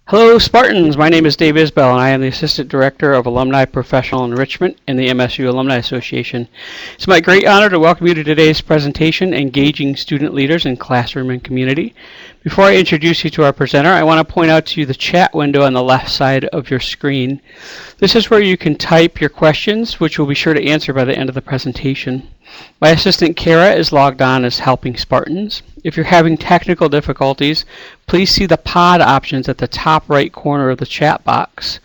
Hello, Spartans. My name is Dave Isbell, and I am the Assistant Director of Alumni Professional Enrichment in the MSU Alumni Association. It's my great honor to welcome you to today's presentation, Engaging Student Leaders in Classroom and Community. Before I introduce you to our presenter, I want to point out to you the chat window on the left side of your screen. This is where you can type your questions, which we'll be sure to answer by the end of the presentation. My assistant Kara is logged on as Helping Spartans. If you're having technical difficulties, please see the pod options at the top right corner of the chat box.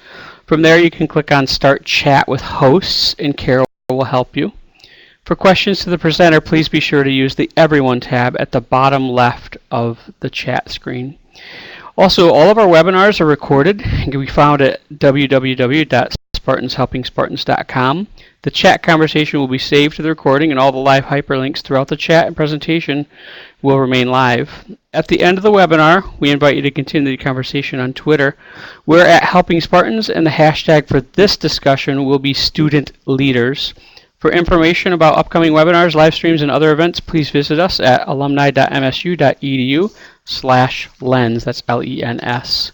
From there, you can click on Start Chat with Hosts, and Kara will help you. For questions to the presenter, please be sure to use the Everyone tab at the bottom left of the chat screen. Also, all of our webinars are recorded and can be found at www.spartanshelpingspartans.com. The chat conversation will be saved to the recording, and all the live hyperlinks throughout the chat and presentation will remain live. At the end of the webinar, we invite you to continue the conversation on Twitter. We're at Helping Spartans, and the hashtag for this discussion will be Student Leaders. For information about upcoming webinars, live streams, and other events, please visit us at alumni.msu.edu/lens. That's L-E-N-S.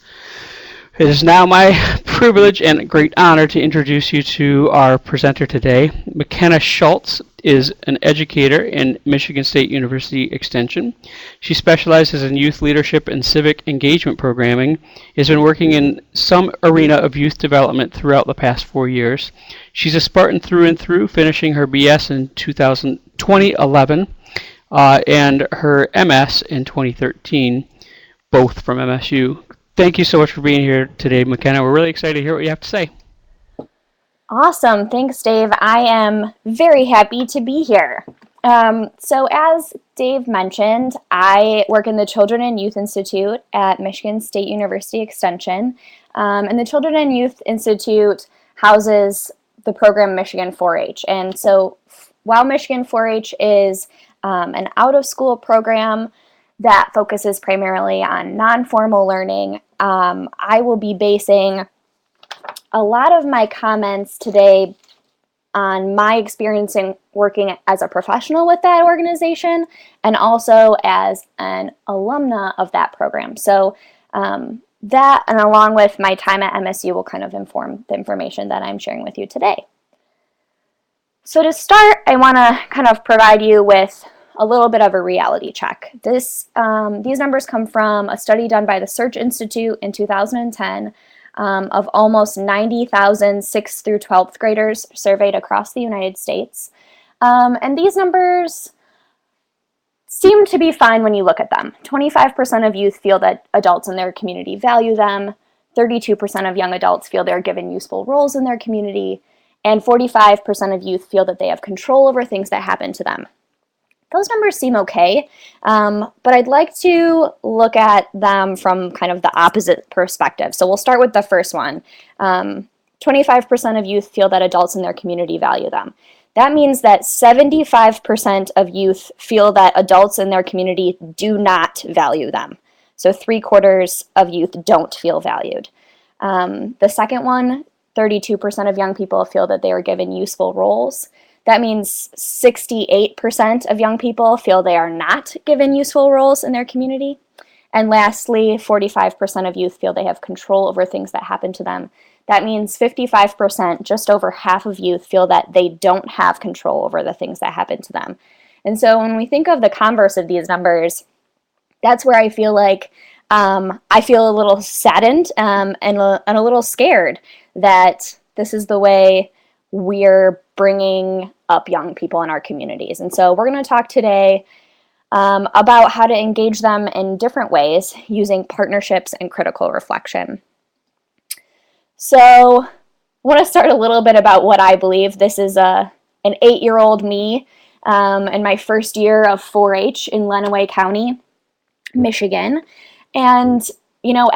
It is now my privilege and great honor to introduce you to our presenter today. Makena Schultz is an educator in Michigan State University Extension. She specializes in youth leadership and civic engagement programming, has been working in some arena of youth development throughout the past 4 years. She's a Spartan through and through, finishing her BS in 2011 and her MS in 2013, both from MSU. Thank you so much for being here today, Makena. We're really excited to hear what you have to say. Awesome. Thanks, Dave. I am very happy to be here. So as Dave mentioned, I work in the Children and Youth Institute at Michigan State University Extension. And the Children and Youth Institute houses the program Michigan 4-H. And so while Michigan 4-H is an out-of-school program that focuses primarily on non-formal learning, I will be basing a lot of my comments today on my experience in working as a professional with that organization and also as an alumna of that program. So that, and along with my time at MSU, will kind of inform the information that I'm sharing with you today. So to start, I want to kind of provide you with a little bit of a reality check. These numbers come from a study done by the Search Institute in 2010 of almost 90,000 6th through 12th graders surveyed across the United States. And these numbers seem to be fine when you look at them. 25% of youth feel that adults in their community value them, 32% of young adults feel they're given useful roles in their community, and 45% of youth feel that they have control over things that happen to them. Those numbers seem okay, but I'd like to look at them from kind of the opposite perspective. So we'll start with the first one. 25% of youth feel that adults in their community value them. That means that 75% of youth feel that adults in their community do not value them. So 3/4 of youth don't feel valued. The second one, 32% of young people feel that they are given useful roles. That means 68% of young people feel they are not given useful roles in their community. And lastly, 45% of youth feel they have control over things that happen to them. That means 55%, just over half of youth, feel that they don't have control over the things that happen to them. And so when we think of the converse of these numbers, that's where I feel like I feel a little saddened and a little scared that this is the way we're bringing up young people in our communities. And so we're going to talk today about how to engage them in different ways using partnerships and critical reflection. So I want to start a little bit about what I believe. This is an 8-year-old me in my first year of 4-H in Lenawee County, Michigan. And, you know,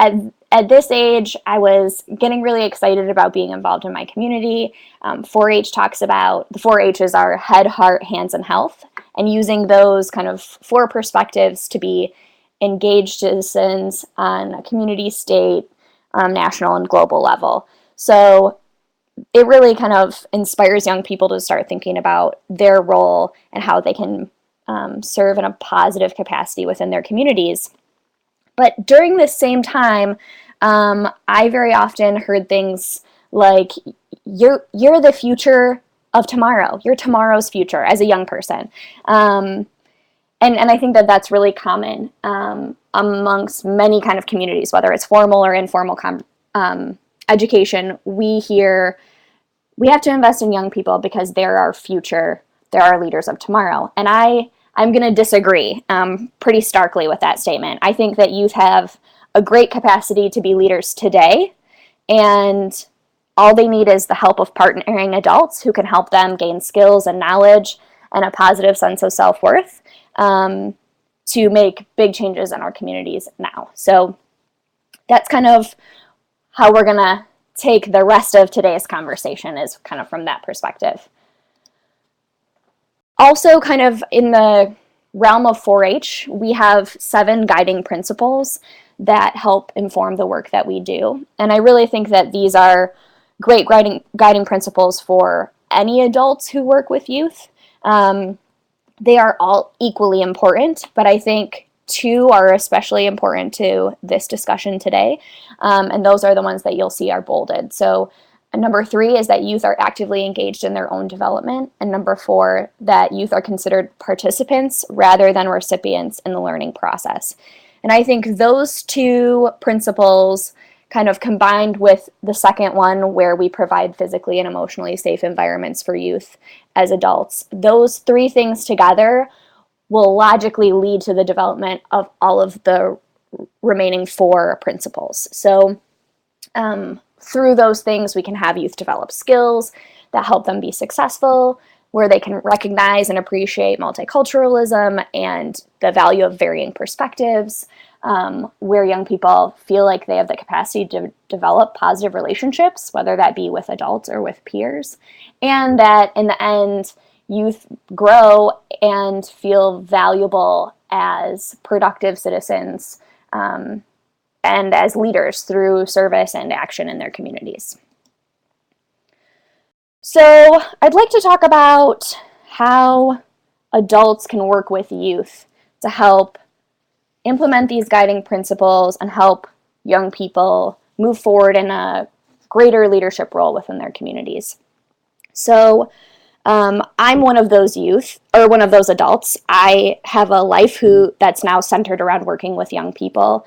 at this age, I was getting really excited about being involved in my community. 4-H talks about, the 4-H's are head, heart, hands, and health, and using those kind of 4 perspectives to be engaged citizens on a community, state, national, and global level. So it really kind of inspires young people to start thinking about their role and how they can serve in a positive capacity within their communities. But during this same time, I very often heard things like, you're the future of tomorrow. You're tomorrow's future as a young person. And I think that that's really common amongst many kind of communities, whether it's formal or informal education. We hear we have to invest in young people because they're our future, they're our leaders of tomorrow. And I'm going to disagree pretty starkly with that statement. I think that youth have a great capacity to be leaders today, and all they need is the help of partnering adults who can help them gain skills and knowledge and a positive sense of self-worth to make big changes in our communities now. So that's kind of how we're going to take the rest of today's conversation, is kind of from that perspective. Also, kind of in the realm of 4-H, we have 7 guiding principles that help inform the work that we do. And I really think that these are great guiding principles for any adults who work with youth. They are all equally important, but I think 2 are especially important to this discussion today, and those are the ones that you'll see are bolded. So number 3 is that youth are actively engaged in their own development, and number 4, that youth are considered participants rather than recipients in the learning process. And I think those 2 principles, kind of combined with the second one, where we provide physically and emotionally safe environments for youth as adults, those 3 things together will logically lead to the development of all of the remaining 4 principles. So through those things, we can have youth develop skills that help them be successful, where they can recognize and appreciate multiculturalism and the value of varying perspectives, where young people feel like they have the capacity to develop positive relationships, whether that be with adults or with peers, and that in the end, youth grow and feel valuable as productive citizens and as leaders through service and action in their communities. So I'd like to talk about how adults can work with youth to help implement these guiding principles and help young people move forward in a greater leadership role within their communities. So I'm one of those youth, or one of those adults. I have a life that's now centered around working with young people.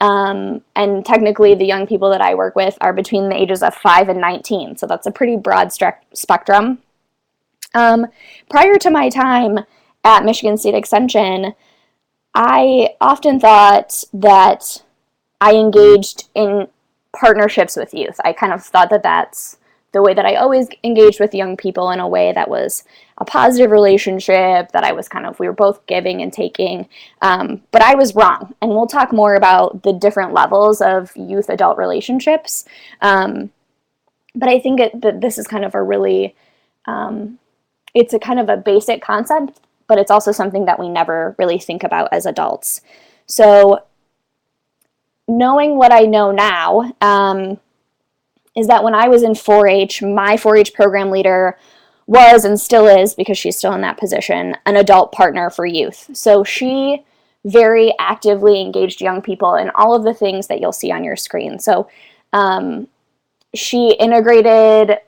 And technically, the young people that I work with are between the ages of 5 and 19. So that's a pretty broad spectrum. Prior to my time at Michigan State Extension, I often thought that I engaged in partnerships with youth. I kind of thought that that's the way that I always engaged with young people, in a way that was a positive relationship, that we were both giving and taking. But I was wrong. And we'll talk more about the different levels of youth-adult relationships. But I think that this is kind of a really, it's a kind of a basic concept, but it's also something that we never really think about as adults. So knowing what I know now, is that when I was in 4-H, my 4-H program leader was, and still is, because she's still in that position, an adult partner for youth. So she very actively engaged young people in all of the things that you'll see on your screen. So she integrated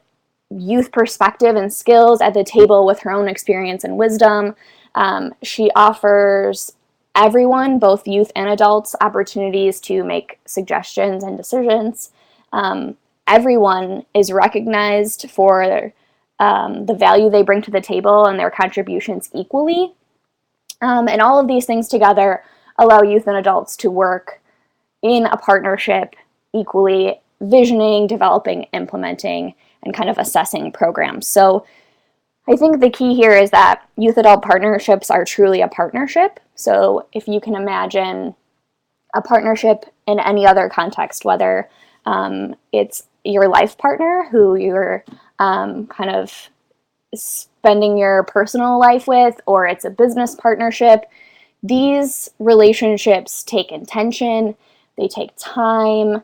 youth perspective and skills at the table with her own experience and wisdom. She offers everyone, both youth and adults, opportunities to make suggestions and decisions. Everyone is recognized for the value they bring to the table and their contributions equally. And all of these things together allow youth and adults to work in a partnership equally, visioning, developing, implementing, and kind of assessing programs. So I think the key here is that youth-adult partnerships are truly a partnership. So if you can imagine a partnership in any other context, whether it's your life partner who you're kind of spending your personal life with, or it's a business partnership, these relationships take intention, they take time,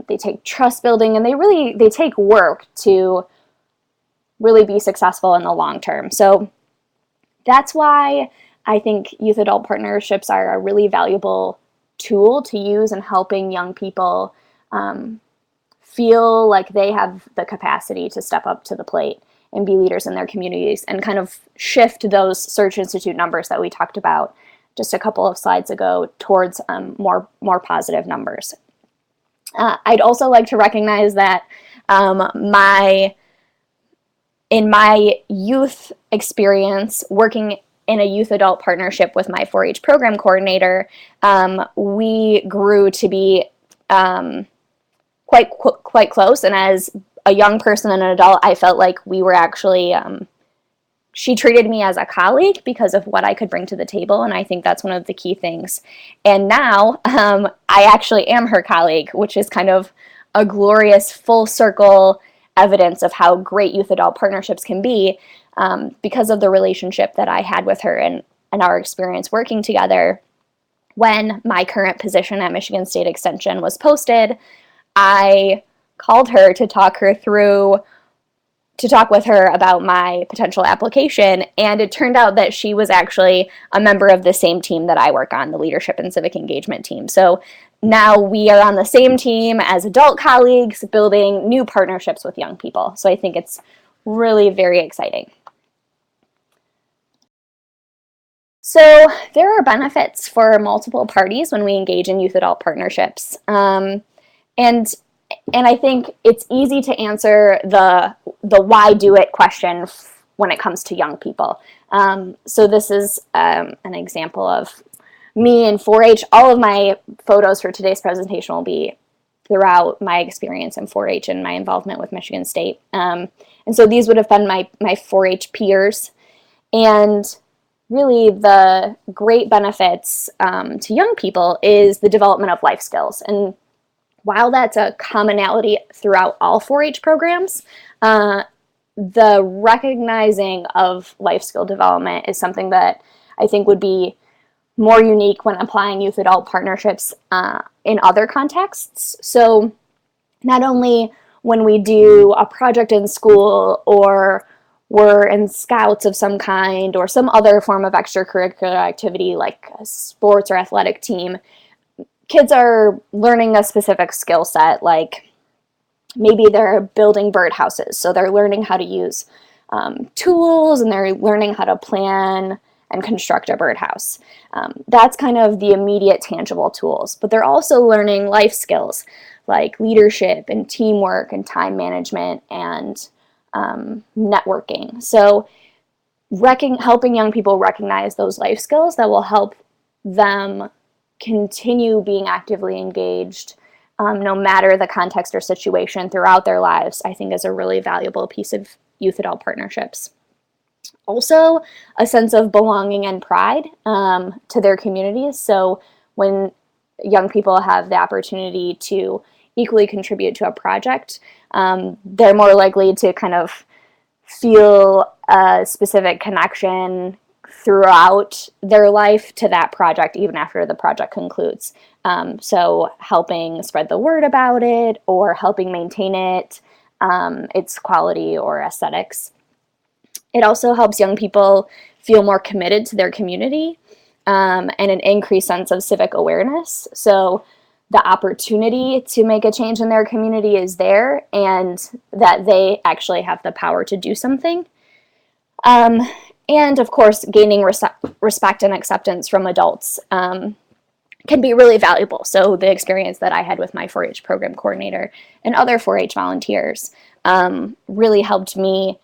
they take trust building, and they take work to really be successful in the long term. So that's why I think youth-adult partnerships are a really valuable tool to use in helping young people feel like they have the capacity to step up to the plate and be leaders in their communities, and kind of shift those Search Institute numbers that we talked about just a couple of slides ago towards more positive numbers. I'd also like to recognize that in my youth experience working in a youth adult partnership with my 4-H program coordinator, we grew to be quite close. And as a young person and an adult, I felt like we were actually, she treated me as a colleague because of what I could bring to the table. And I think that's one of the key things. And now I actually am her colleague, which is kind of a glorious full circle evidence of how great youth adult partnerships can be, because of the relationship that I had with her and our experience working together. When my current position at Michigan State Extension was posted, I called her to talk with her about my potential application, and it turned out that she was actually a member of the same team that I work on, the Leadership and Civic Engagement team. So now we are on the same team as adult colleagues, building new partnerships with young people. So I think it's really very exciting. So there are benefits for multiple parties when we engage in youth adult partnerships. And I think it's easy to answer the why do it question when it comes to young people. So this is an example of me in 4-H. All of my photos for today's presentation will be throughout my experience in 4-H and my involvement with Michigan State. And so these would have been my 4-H peers. And really the great benefits to young people is the development of life skills. And while that's a commonality throughout all 4-H programs, the recognizing of life skill development is something that I think would be more unique when applying youth adult partnerships in other contexts. So not only when we do a project in school, or we're in scouts of some kind, or some other form of extracurricular activity like a sports or athletic team, kids are learning a specific skill set, like maybe they're building birdhouses, so they're learning how to use tools, and they're learning how to plan and construct a birdhouse. That's kind of the immediate tangible tools, but they're also learning life skills like leadership and teamwork and time management and networking. So helping young people recognize those life skills that will help them continue being actively engaged, no matter the context or situation throughout their lives, I think is a really valuable piece of youth adult partnerships. Also, a sense of belonging and pride to their communities. So when young people have the opportunity to equally contribute to a project, they're more likely to kind of feel a specific connection throughout their life to that project, even after the project concludes. So helping spread the word about it, or helping maintain it, its quality or aesthetics. It also helps young people feel more committed to their community, and an increased sense of civic awareness. So the opportunity to make a change in their community is there, and that they actually have the power to do something. And of course, gaining respect and acceptance from adults can be really valuable. So the experience that I had with my 4-H program coordinator and other 4-H volunteers really helped me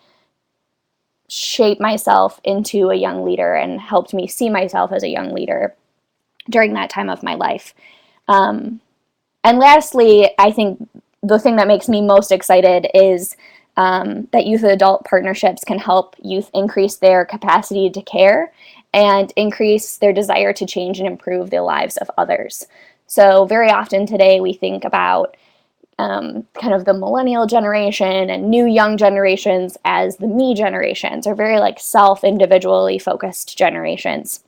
shape myself into a young leader, and helped me see myself as a young leader during that time of my life. And lastly, I think the thing that makes me most excited is that youth adult partnerships can help youth increase their capacity to care and increase their desire to change and improve the lives of others. So very often today we think about kind of the millennial generation and new young generations as the me generations, or very like self-individually focused generations.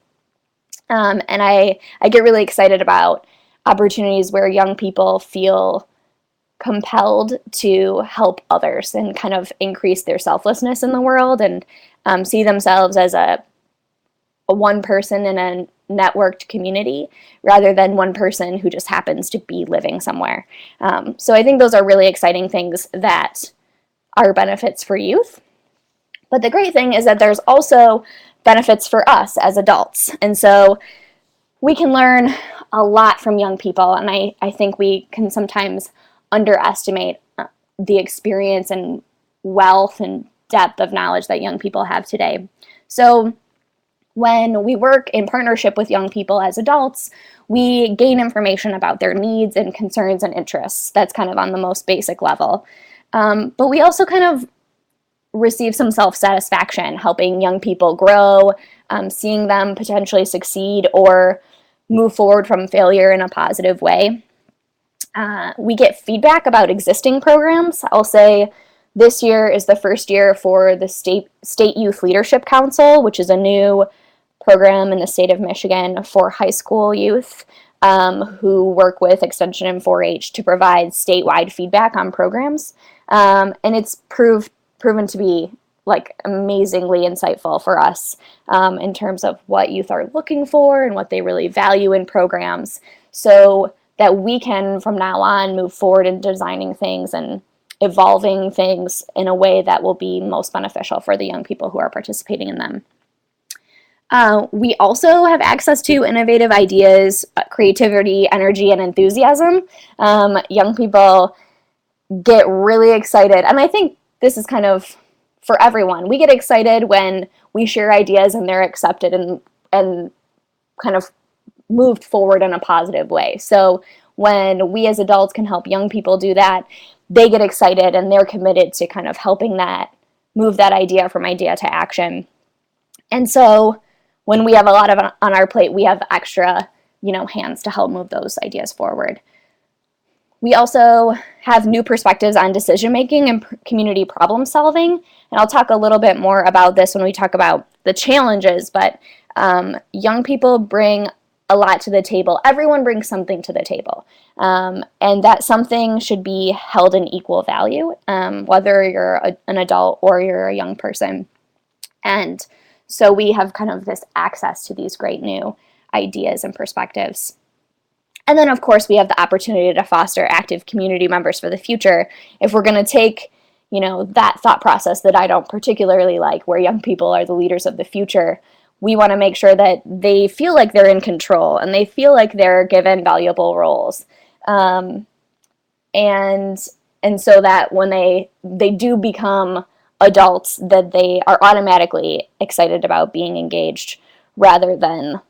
And I get really excited about opportunities where young people feel compelled to help others and kind of increase their selflessness in the world, and see themselves as a one person in a networked community rather than one person who just happens to be living somewhere. So I think those are really exciting things that are benefits for youth. But the great thing is that there's also benefits for us as adults. And so we can learn a lot from young people, and I think we can sometimes underestimate the experience and wealth and depth of knowledge that young people have today. So when we work in partnership with young people as adults, we gain information about their needs and concerns and interests. That's kind of on the most basic level. But we also kind of receive some self-satisfaction helping young people grow, seeing them potentially succeed or move forward from failure in a positive way. We get feedback about existing programs. I'll say this year is the first year for the State Youth Leadership Council, which is a new program in the state of Michigan for high school youth who work with Extension and 4-H to provide statewide feedback on programs. And it's proven to be like amazingly insightful for us in terms of what youth are looking for and what they really value in programs, so that we can from now on move forward in designing things and evolving things in a way that will be most beneficial for the young people who are participating in them. We also have access to innovative ideas, creativity, energy, and enthusiasm. Young people get really excited, and I think this is kind of for everyone. We get excited when we share ideas and they're accepted and kind of moved forward in a positive way. So when we as adults can help young people do that, they get excited and they're committed to kind of helping that, move that idea from idea to action. And so when we have a lot on our plate, we have extra, hands to help move those ideas forward. We also have new perspectives on decision-making and community problem solving, and I'll talk a little bit more about this when we talk about the challenges, but young people bring a lot to the table. Everyone brings something to the table, and that something should be held in equal value, whether you're an adult or you're a young person. And so we have kind of this access to these great new ideas and perspectives. And then, of course, we have the opportunity to foster active community members for the future. If we're going to take, that thought process that I don't particularly like, where young people are the leaders of the future, we want to make sure that they feel like they're in control and they feel like they're given valuable roles. And so that when they do become adults, that they are automatically excited about being engaged rather than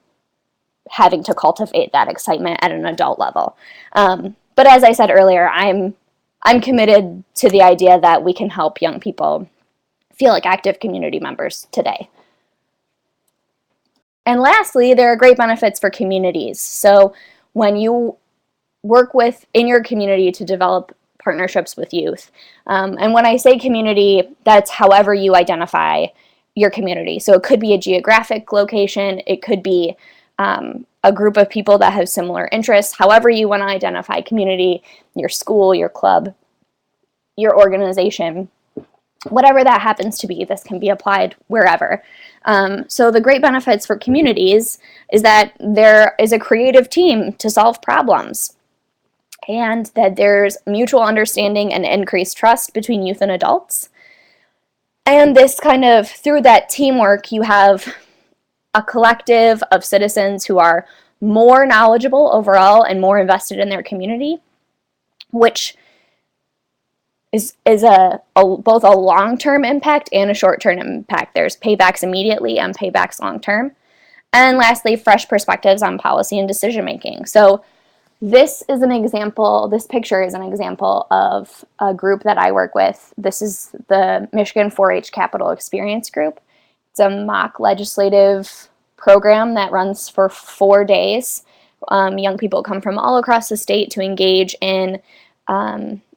having to cultivate that excitement at an adult level. But as I said earlier, I'm committed to the idea that we can help young people feel like active community members today. And lastly, there are great benefits for communities. So when you work in your community to develop partnerships with youth, and when I say community, that's however you identify your community. So it could be a geographic location, it could be a group of people that have similar interests, however you want to identify community, your school, your club, your organization, whatever that happens to be. This can be applied wherever. So the great benefits for communities is that there is a creative team to solve problems, and that there's mutual understanding and increased trust between youth and adults. And this kind of, through that teamwork, you have a collective of citizens who are more knowledgeable overall and more invested in their community, which is both a long-term impact and a short-term impact. There's paybacks immediately and paybacks long-term. And lastly, fresh perspectives on policy and decision-making. So this picture is an example of a group that I work with. This is the Michigan 4-H Capital Experience Group. It's a mock legislative program that runs for 4 days. Young people come from all across the state to engage in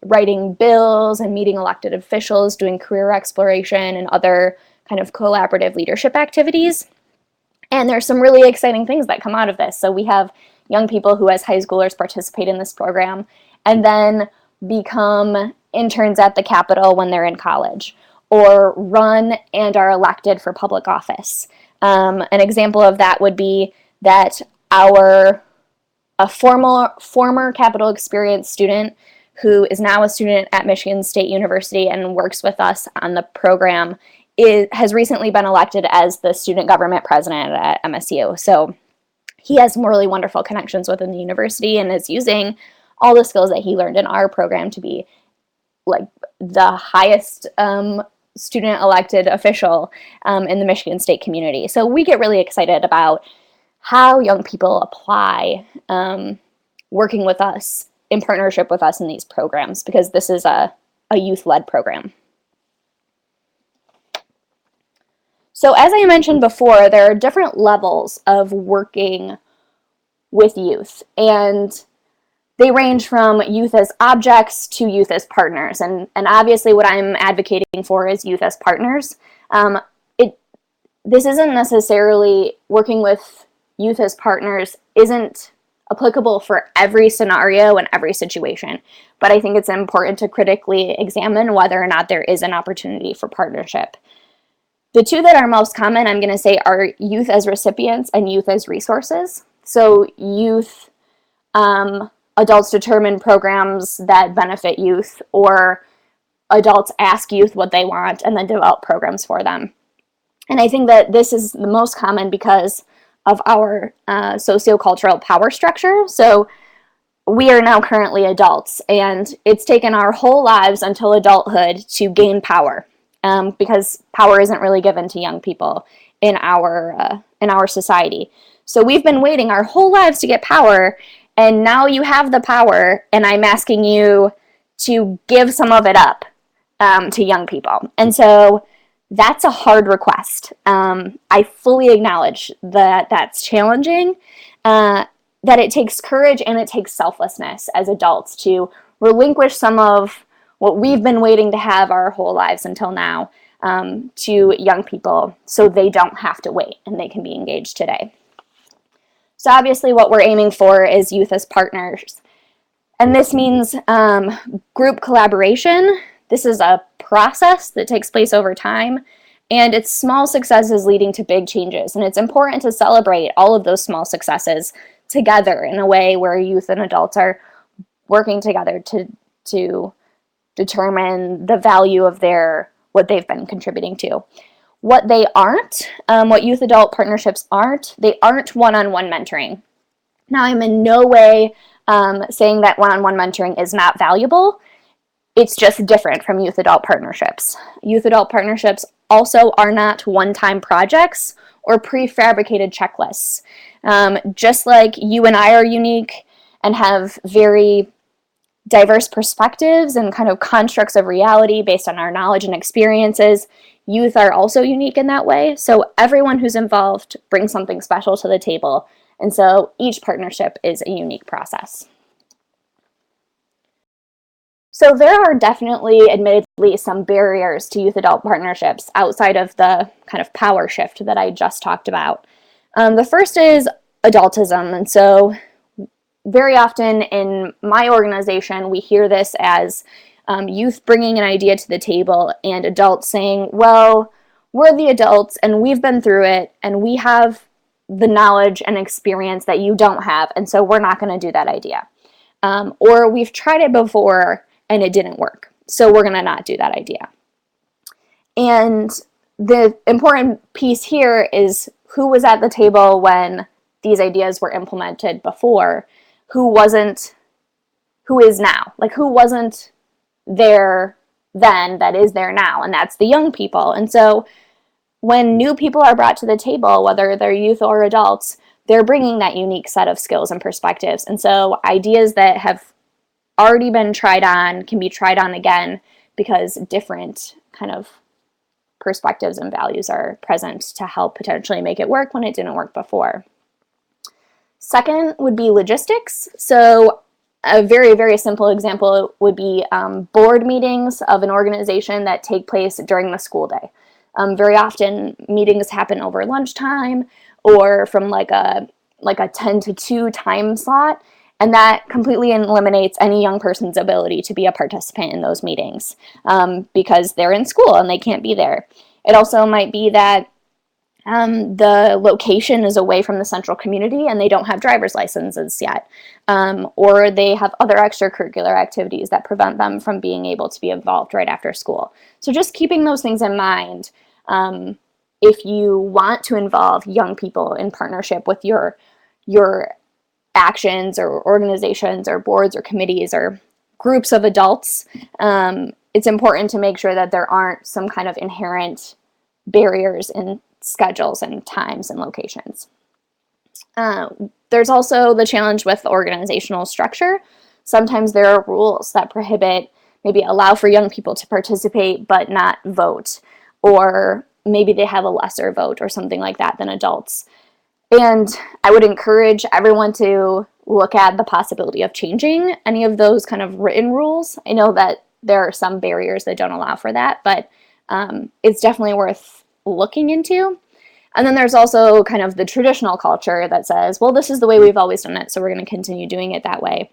writing bills and meeting elected officials, doing career exploration and other kind of collaborative leadership activities. And there's some really exciting things that come out of this. So we have young people who as high schoolers participate in this program and then become interns at the Capitol when they're in college, or run and are elected for public office. An example of that would be that a former Capital Experience student who is now a student at Michigan State University and works with us on the program has recently been elected as the student government president at MSU. So he has some really wonderful connections within the university and is using all the skills that he learned in our program to be like the highest student elected official in the Michigan State community. So we get really excited about how young people apply working with us in partnership with us in these programs, because this is a youth-led program. So as I mentioned before, there are different levels of working with youth, and they range from youth as objects to youth as partners. And obviously what I'm advocating for is youth as partners. This isn't necessarily working with youth as partners isn't applicable for every scenario and every situation, but I think it's important to critically examine whether or not there is an opportunity for partnership. The two that are most common, I'm going to say, are youth as recipients and youth as resources. So youth, adults determine programs that benefit youth, or adults ask youth what they want and then develop programs for them. And I think that this is the most common because of our sociocultural power structure. So we are now currently adults, and it's taken our whole lives until adulthood to gain power, because power isn't really given to young people in our society. So we've been waiting our whole lives to get power, and now you have the power, and I'm asking you to give some of it up to young people. And so that's a hard request. I fully acknowledge that that's challenging, that it takes courage and it takes selflessness as adults to relinquish some of what we've been waiting to have our whole lives until now to young people, so they don't have to wait and they can be engaged today. So obviously what we're aiming for is youth as partners. And this means group collaboration. This is a process that takes place over time, and it's small successes leading to big changes. And it's important to celebrate all of those small successes together in a way where youth and adults are working together to determine the value of what they've been contributing to. What they aren't, what youth-adult partnerships aren't, they aren't one-on-one mentoring. Now, I'm in no way saying that one-on-one mentoring is not valuable. It's just different from youth-adult partnerships. Youth-adult partnerships also are not one-time projects or prefabricated checklists. Just like you and I are unique and have very diverse perspectives and kind of constructs of reality based on our knowledge and experiences, youth are also unique in that way. So everyone who's involved brings something special to the table. And so each partnership is a unique process. So there are definitely, admittedly, some barriers to youth-adult partnerships outside of the kind of power shift that I just talked about. The first is adultism. And so very often in my organization, we hear this as youth bringing an idea to the table and adults saying, well, we're the adults and we've been through it and we have the knowledge and experience that you don't have, and so we're not going to do that idea. Or we've tried it before and it didn't work, so we're going to not do that idea. And the important piece here is who was at the table when these ideas were implemented before, who is now. Like, who wasn't there then that is there now, and that's the young people. And so when new people are brought to the table, whether they're youth or adults, they're bringing that unique set of skills and perspectives. And so ideas that have already been tried on can be tried on again because different kind of perspectives and values are present to help potentially make it work when it didn't work before. Second would be logistics. So a very, very simple example would be board meetings of an organization that take place during the school day. Very often meetings happen over lunchtime or from like a 10 to 2 time slot, and that completely eliminates any young person's ability to be a participant in those meetings because they're in school and they can't be there. It also might be that The location is away from the central community and they don't have driver's licenses yet, or they have other extracurricular activities that prevent them from being able to be involved right after school. So just keeping those things in mind, if you want to involve young people in partnership with your actions or organizations or boards or committees or groups of adults, it's important to make sure that there aren't some kind of inherent barriers in schedules and times and locations. There's also the challenge with organizational structure. Sometimes there are rules that prohibit, maybe allow for young people to participate but not vote, or maybe they have a lesser vote or something like that than adults. And I would encourage everyone to look at the possibility of changing any of those kind of written rules. I know that there are some barriers that don't allow for that, but it's definitely worth looking into. And then there's also kind of the traditional culture that says, well, this is the way we've always done it, so we're going to continue doing it that way.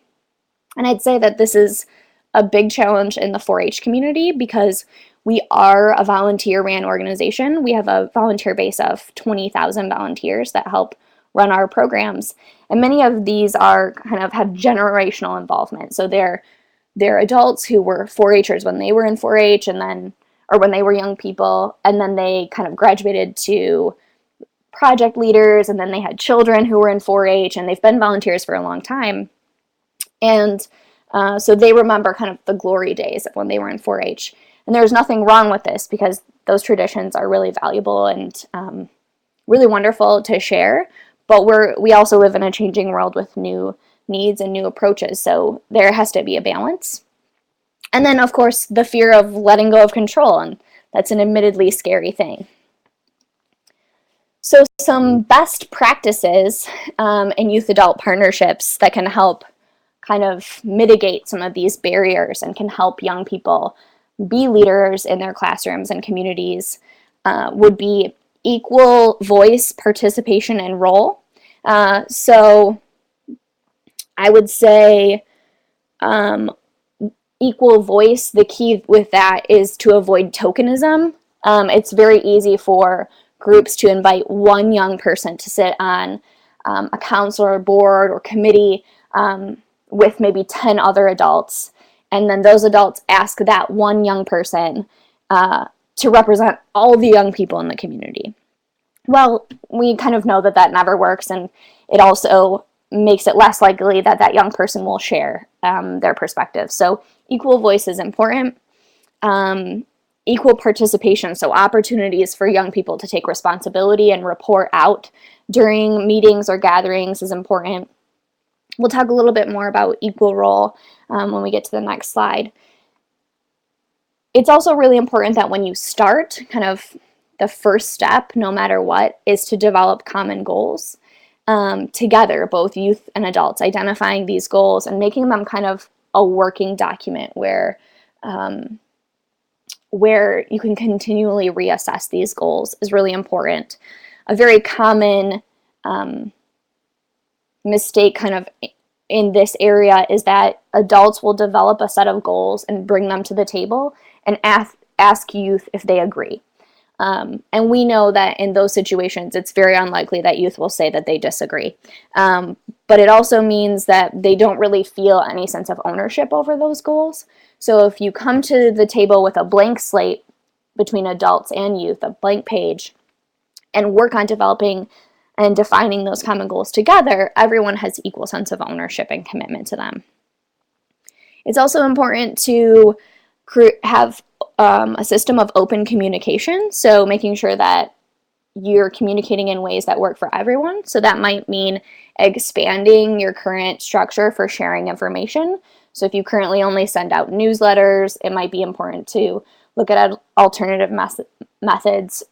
And I'd say that this is a big challenge in the 4-H community because we are a volunteer-ran organization. We have a volunteer base of 20,000 volunteers that help run our programs. And many of these are kind of have generational involvement. So they're adults who were 4-Hers when they were in 4-H and then, or when they were young people, and then they kind of graduated to project leaders, and then they had children who were in 4-H, and they've been volunteers for a long time. And so they remember kind of the glory days of when they were in 4-H. And there's nothing wrong with this because those traditions are really valuable and really wonderful to share. But we also live in a changing world with new needs and new approaches, so there has to be a balance. And then, of course, the fear of letting go of control, and that's an admittedly scary thing. So some best practices in youth-adult partnerships that can help kind of mitigate some of these barriers and can help young people be leaders in their classrooms and communities would be equal voice, participation, and role. So I would say equal voice, the key with that is to avoid tokenism. It's very easy for groups to invite one young person to sit on a council or board or committee with maybe 10 other adults. And then those adults ask that one young person to represent all the young people in the community. Well, we kind of know that that never works, and it also makes it less likely that that young person will share their perspective. So equal voice is important. Equal participation, so opportunities for young people to take responsibility and report out during meetings or gatherings is important. We'll talk a little bit more about equal role when we get to the next slide. It's also really important that when you start, kind of the first step, no matter what, is to develop common goals together, both youth and adults, identifying these goals and making them kind of a working document where you can continually reassess these goals is really important. A very common mistake kind of in this area is that adults will develop a set of goals and bring them to the table and ask youth if they agree. And we know that in those situations, it's very unlikely that youth will say that they disagree. But it also means that they don't really feel any sense of ownership over those goals. So if you come to the table with a blank slate between adults and youth, a blank page, and work on developing and defining those common goals together, everyone has equal sense of ownership and commitment to them. It's also important to have a system of open communication, so making sure that you're communicating in ways that work for everyone. So that might mean expanding your current structure for sharing information. So if you currently only send out newsletters, it might be important to look at alternative methods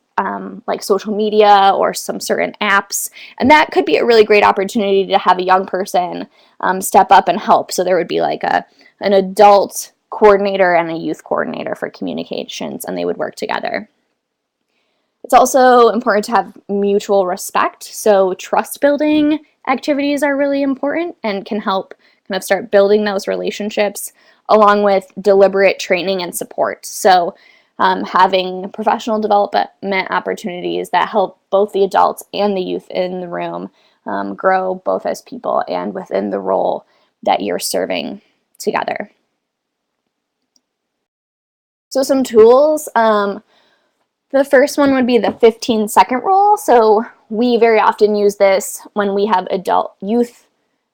like social media or some certain apps. And that could be a really great opportunity to have a young person step up and help. So there would be like an adult coordinator and a youth coordinator for communications, and they would work together. It's also important to have mutual respect. So trust building activities are really important and can help kind of start building those relationships, along with deliberate training and support. So having professional development opportunities that help both the adults and the youth in the room grow both as people and within the role that you're serving together. So some tools, the first one would be the 15-second rule. So we very often use this when we have youth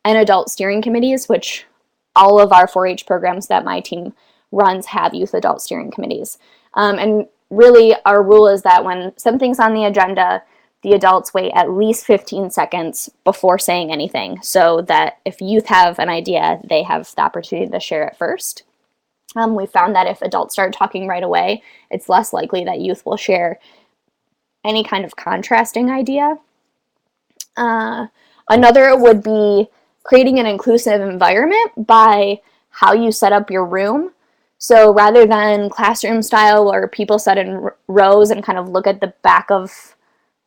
and adult steering committees, which all of our 4-H programs that my team runs have youth adult steering committees. And really our rule is that when something's on the agenda, the adults wait at least 15 seconds before saying anything, so that if youth have an idea, they have the opportunity to share it first. We found that if adults start talking right away, it's less likely that youth will share any kind of contrasting idea. Another would be creating an inclusive environment by how you set up your room. So rather than classroom style where people sit in rows and kind of look at the back of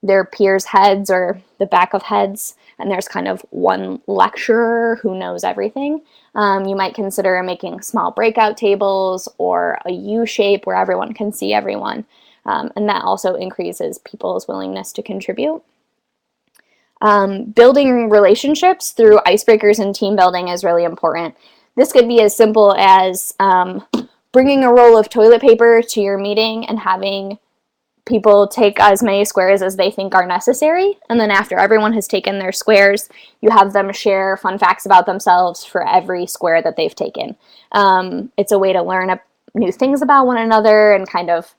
their peers' heads or the back of heads, and there's kind of one lecturer who knows everything, you might consider making small breakout tables or a U shape where everyone can see everyone. And that also increases people's willingness to contribute. Building relationships through icebreakers and team building is really important. This could be as simple as bringing a roll of toilet paper to your meeting and having people take as many squares as they think are necessary. And then after everyone has taken their squares, you have them share fun facts about themselves for every square that they've taken. It's a way to learn new things about one another and kind of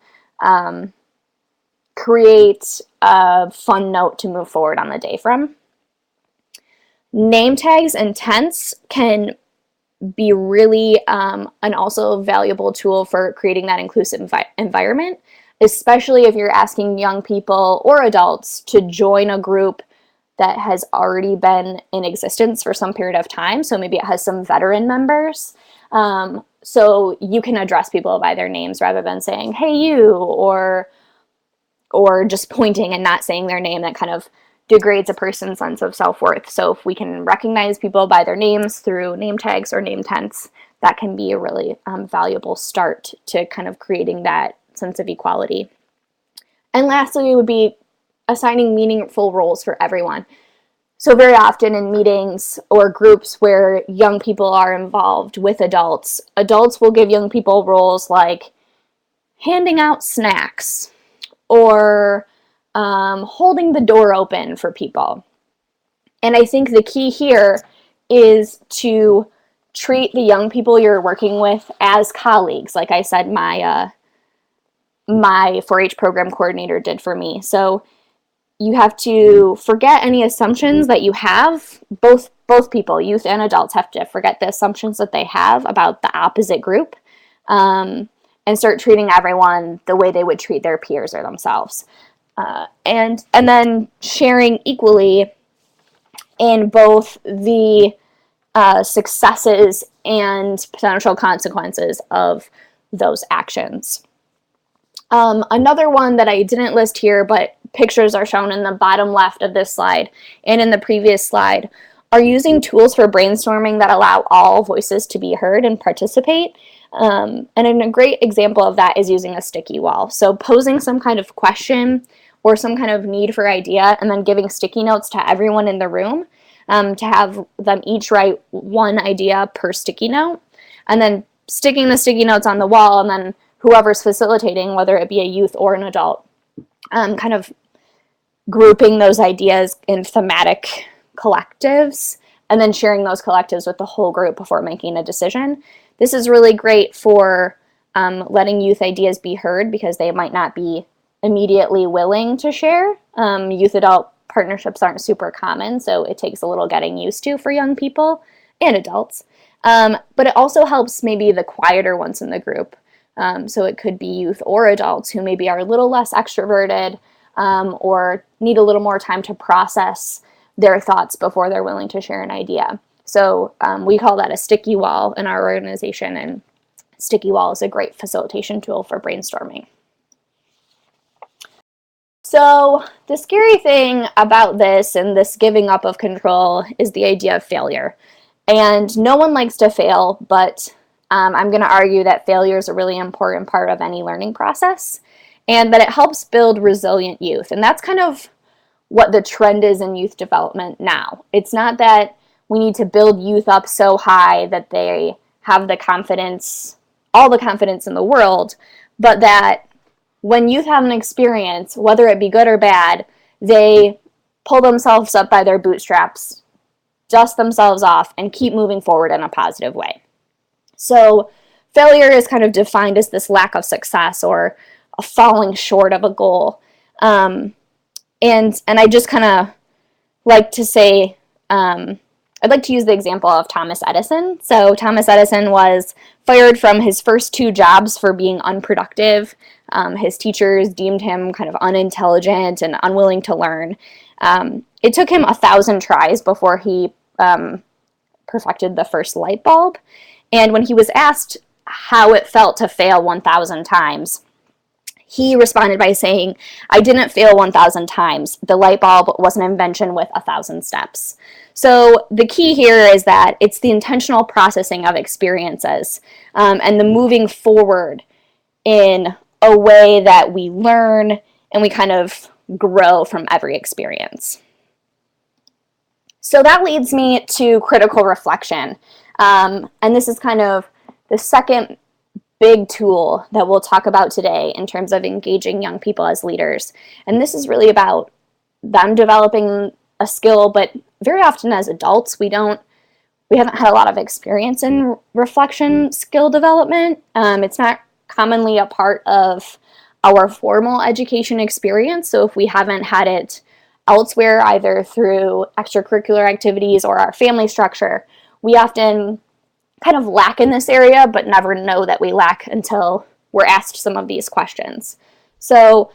create a fun note to move forward on the day from. Name tags and tents can be really an also valuable tool for creating that inclusive environment, especially if you're asking young people or adults to join a group that has already been in existence for some period of time. So maybe it has some veteran members. So you can address people by their names rather than saying, hey, you, or just pointing and not saying their name. That kind of degrades a person's sense of self-worth. So if we can recognize people by their names through name tags or name tents, that can be a really valuable start to kind of creating that sense of equality. And lastly, it would be assigning meaningful roles for everyone. So very often in meetings or groups where young people are involved with adults, adults will give young people roles like handing out snacks or holding the door open for people. And I think the key here is to treat the young people you're working with as colleagues. Like I said, my 4-H program coordinator did for me. So you have to forget any assumptions that you have. Both people, youth and adults, have to forget the assumptions that they have about the opposite group, and start treating everyone the way they would treat their peers or themselves. And then sharing equally in both the successes and potential consequences of those actions. Another one that I didn't list here, but pictures are shown in the bottom left of this slide and in the previous slide, are using tools for brainstorming that allow all voices to be heard and participate. And a great example of that is using a sticky wall. So posing some kind of question or some kind of need for idea, and then giving sticky notes to everyone in the room to have them each write one idea per sticky note, and then sticking the sticky notes on the wall, and then whoever's facilitating, whether it be a youth or an adult, kind of grouping those ideas in thematic collectives, and then sharing those collectives with the whole group before making a decision. This is really great for letting youth ideas be heard because they might not be immediately willing to share. Youth-adult partnerships aren't super common, so it takes a little getting used to for young people and adults. But it also helps maybe the quieter ones in the group. So it could be youth or adults who maybe are a little less extroverted or need a little more time to process their thoughts before they're willing to share an idea. So we call that a sticky wall in our organization, and sticky wall is a great facilitation tool for brainstorming. So the scary thing about this and this giving up of control is the idea of failure. And no one likes to fail, but I'm going to argue that failure is a really important part of any learning process, and that it helps build resilient youth. And that's kind of what the trend is in youth development now. It's not that we need to build youth up so high that they have the confidence, all the confidence in the world, but that when youth have an experience, whether it be good or bad, they pull themselves up by their bootstraps, dust themselves off, and keep moving forward in a positive way. So failure is kind of defined as this lack of success or a falling short of a goal. And I just kind of like to say, I'd like to use the example of Thomas Edison. So Thomas Edison was fired from his first 2 jobs for being unproductive. His teachers deemed him kind of unintelligent and unwilling to learn. It took him 1,000 tries before he perfected the first light bulb. And when he was asked how it felt to fail 1,000 times, he responded by saying, "I didn't fail 1,000 times. The light bulb was an invention with 1,000 steps." So the key here is that it's the intentional processing of experiences and the moving forward in a way that we learn and we kind of grow from every experience. So that leads me to critical reflection. And this is kind of the second big tool that we'll talk about today in terms of engaging young people as leaders. And this is really about them developing a skill, but very often as adults, we haven't had a lot of experience in reflection skill development. It's not commonly a part of our formal education experience. So if we haven't had it elsewhere, either through extracurricular activities or our family structure, we often kind of lack in this area, but never know that we lack until we're asked some of these questions. So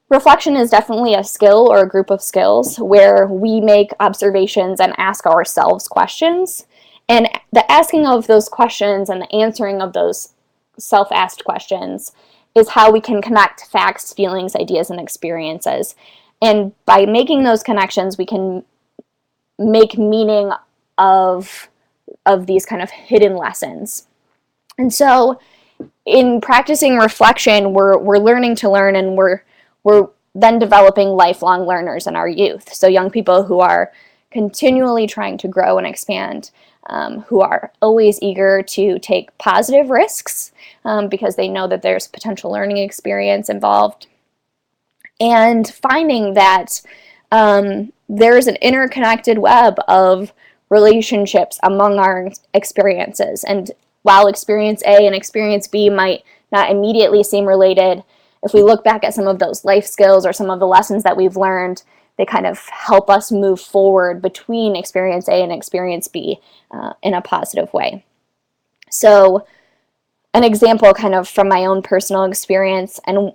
reflection is definitely a skill or a group of skills where we make observations and ask ourselves questions. And the asking of those questions and the answering of those self-asked questions is how we can connect facts, feelings, ideas, and experiences. And by making those connections, we can make meaning of these kind of hidden lessons. And so in practicing reflection, we're learning to learn, and we're then developing lifelong learners in our youth. So young people who are continually trying to grow and expand, who are always eager to take positive risks because they know that there's potential learning experience involved, and finding that there's an interconnected web of relationships among our experiences. And while experience A and experience B might not immediately seem related, if we look back at some of those life skills or some of the lessons that we've learned, they kind of help us move forward between experience A and experience B in a positive way. So an example kind of from my own personal experience, and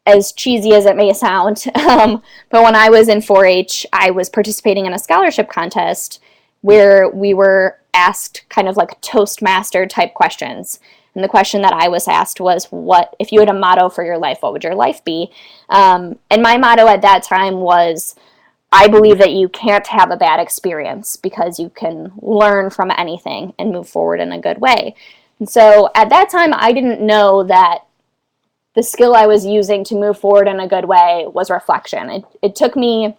as cheesy as it may sound, but when I was in 4-H, I was participating in a scholarship contest where we were asked kind of like Toastmaster type questions. And the question that I was asked was, what if you had a motto for your life, what would your life be? And my motto at that time was, I believe that you can't have a bad experience because you can learn from anything and move forward in a good way. And so at that time, I didn't know that the skill I was using to move forward in a good way was reflection. It took me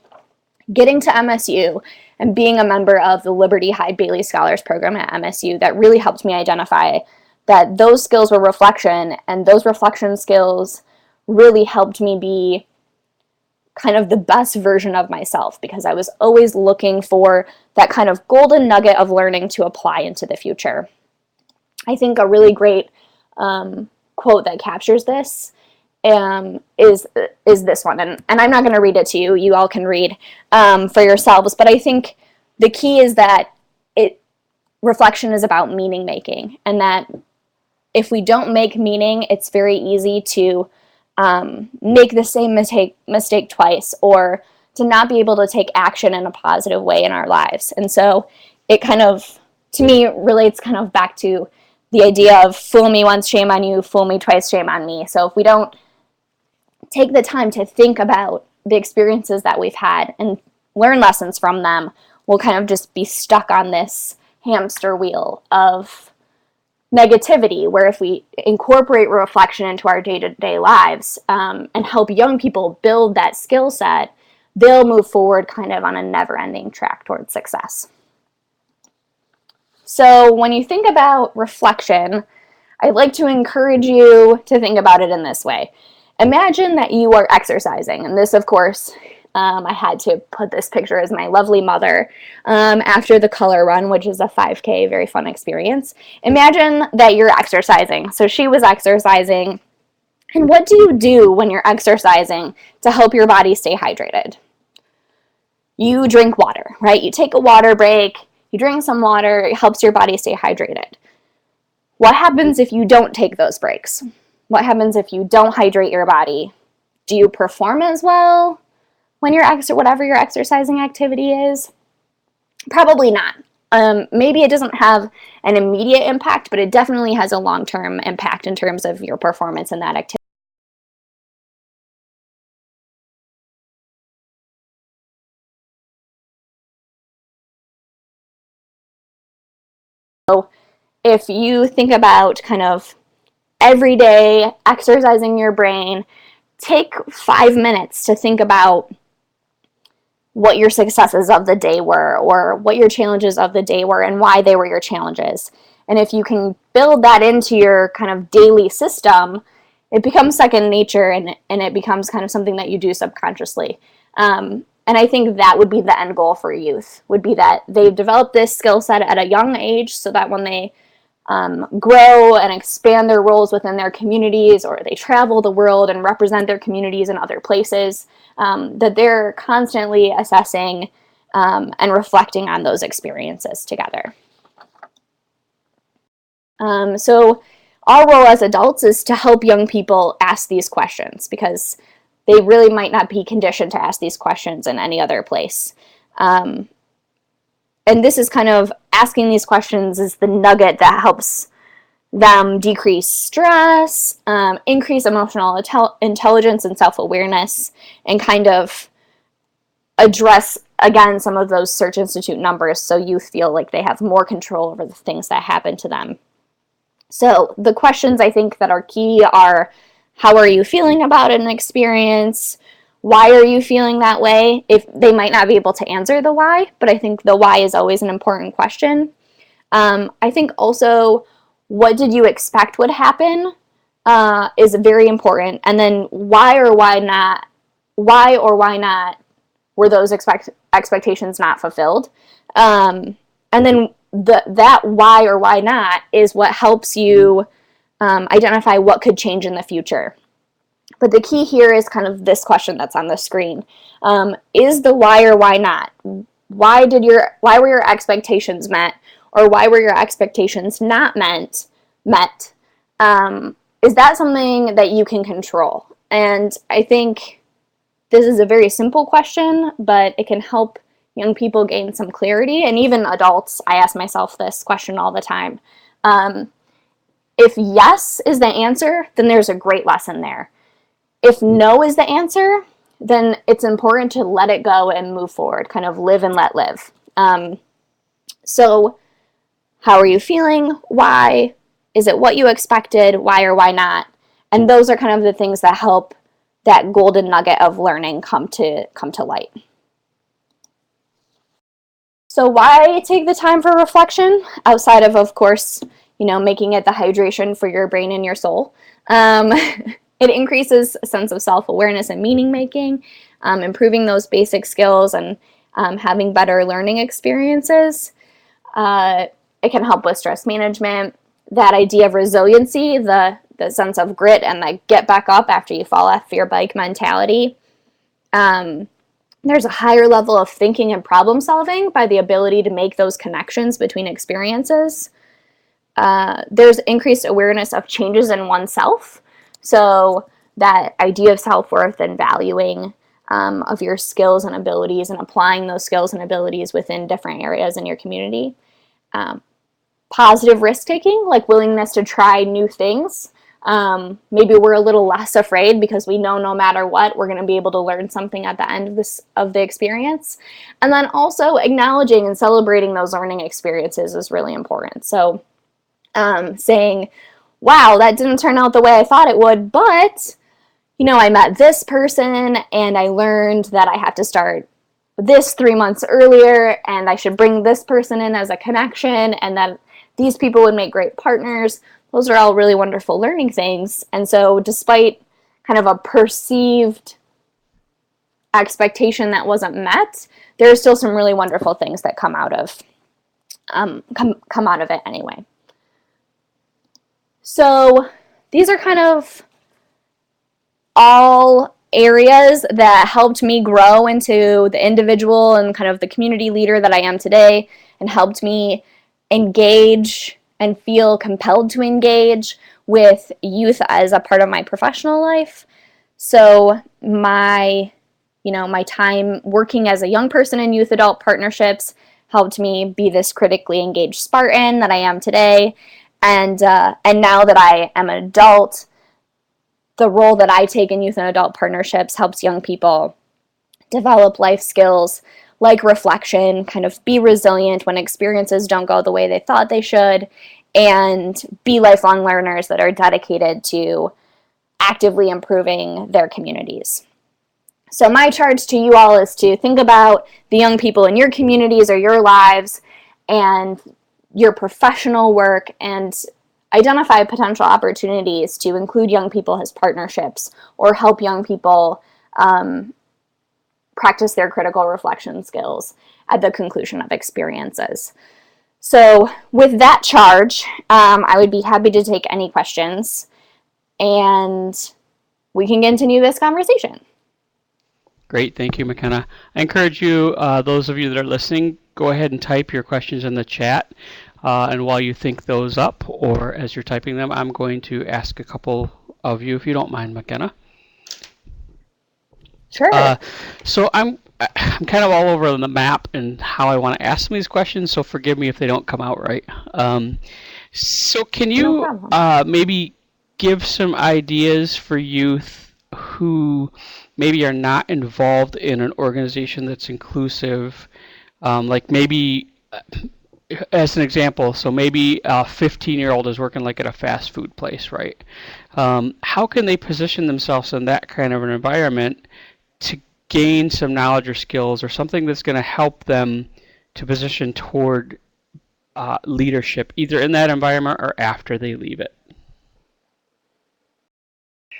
getting to MSU and being a member of the Liberty Hyde Bailey Scholars Program at MSU that really helped me identify that those skills were reflection, and those reflection skills really helped me be kind of the best version of myself, because I was always looking for that kind of golden nugget of learning to apply into the future. I think a really great quote that captures this is this one, and I'm not going to read it to you. You all can read for yourselves, but I think the key is that reflection is about meaning making, and that if we don't make meaning, it's very easy to make the same mistake twice, or to not be able to take action in a positive way in our lives. And so it kind of, to me, relates kind of back to the idea of fool me once, shame on you, fool me twice, shame on me. So if we don't take the time to think about the experiences that we've had and learn lessons from them, we'll kind of just be stuck on this hamster wheel of negativity, where if we incorporate reflection into our day-to-day lives and help young people build that skill set, they'll move forward kind of on a never-ending track towards success. So when you think about reflection, I'd like to encourage you to think about it in this way. Imagine that you are exercising, and this, of course, I had to put this picture as my lovely mother after the color run, which is a 5K, very fun experience. Imagine that you're exercising. So she was exercising. And what do you do when you're exercising to help your body stay hydrated? You drink water, right? You take a water break, you drink some water, it helps your body stay hydrated. What happens if you don't take those breaks? What happens if you don't hydrate your body? Do you perform as well when you're whatever your exercising activity is? Probably not. Maybe it doesn't have an immediate impact, but it definitely has a long-term impact in terms of your performance in that activity. So if you think about kind of every day exercising your brain, take 5 minutes to think about what your successes of the day were, or what your challenges of the day were, and why they were your challenges. And if you can build that into your kind of daily system, it becomes second nature, and it becomes kind of something that you do subconsciously. And I think that would be the end goal for youth, would be that they develop this skill set at a young age, so that when they grow and expand their roles within their communities, or they travel the world and represent their communities in other places, that they're constantly assessing and reflecting on those experiences together. So our role as adults is to help young people ask these questions, because they really might not be conditioned to ask these questions in any other place. And this is kind of asking these questions is the nugget that helps them decrease stress, increase emotional intelligence and self-awareness, and kind of address, again, some of those Search Institute numbers, so youth feel like they have more control over the things that happen to them. So the questions I think that are key are, how are you feeling about an experience? Why are you feeling that way? If they might not be able to answer the why, but I think the why is always an important question. I think also, what did you expect would happen is very important. And then why or why not were those expectations not fulfilled? And then that why or why not is what helps you identify what could change in the future. But the key here is kind of this question that's on the screen. Is the why or why not? Why were your expectations met? Or why were your expectations not met? Is that something that you can control? And I think this is a very simple question, but it can help young people gain some clarity. And even adults, I ask myself this question all the time. If yes is the answer, then there's a great lesson there. If no is the answer, then it's important to let it go and move forward, kind of live and let live. So how are you feeling? Why? Is it what you expected? Why or why not? And those are kind of the things that help that golden nugget of learning come to light. So why take the time for reflection outside of course, making it the hydration for your brain and your soul? It increases a sense of self-awareness and meaning making, improving those basic skills, and having better learning experiences. It can help with stress management, that idea of resiliency, the sense of grit and the get back up after you fall off your bike mentality. There's a higher level of thinking and problem solving by the ability to make those connections between experiences. There's increased awareness of changes in oneself. So that idea of self-worth and valuing of your skills and abilities, and applying those skills and abilities within different areas in your community. Positive risk-taking, like willingness to try new things. Maybe we're a little less afraid because we know no matter what, we're going to be able to learn something at the end of the experience. And then also acknowledging and celebrating those learning experiences is really important. So saying, wow, that didn't turn out the way I thought it would, but, I met this person and I learned that I have to start this 3 months earlier and I should bring this person in as a connection and that these people would make great partners. Those are all really wonderful learning things. And so despite kind of a perceived expectation that wasn't met, there are still some really wonderful things that come out of it anyway. So these are kind of all areas that helped me grow into the individual and kind of the community leader that I am today, and helped me engage and feel compelled to engage with youth as a part of my professional life. So my time working as a young person in youth adult partnerships helped me be this critically engaged Spartan that I am today. And now that I am an adult, the role that I take in youth and adult partnerships helps young people develop life skills like reflection, kind of be resilient when experiences don't go the way they thought they should, and be lifelong learners that are dedicated to actively improving their communities. So my charge to you all is to think about the young people in your communities or your lives and your professional work, and identify potential opportunities to include young people as partnerships or help young people practice their critical reflection skills at the conclusion of experiences. So with that charge, I would be happy to take any questions, and we can continue this conversation. Great, thank you, Makena. I encourage you, those of you that are listening, go ahead and type your questions in the chat. And while you think those up, or as you're typing them, I'm going to ask a couple of you, if you don't mind, Makena. Sure. So I'm kind of all over the map in how I want to ask them these questions, so forgive me if they don't come out right. So can you maybe give some ideas for youth who maybe are not involved in an organization that's inclusive, like maybe as an example, so maybe a 15-year-old is working like at a fast food place, right? How can they position themselves in that kind of an environment to gain some knowledge or skills or something that's going to help them to position toward leadership, either in that environment or after they leave it?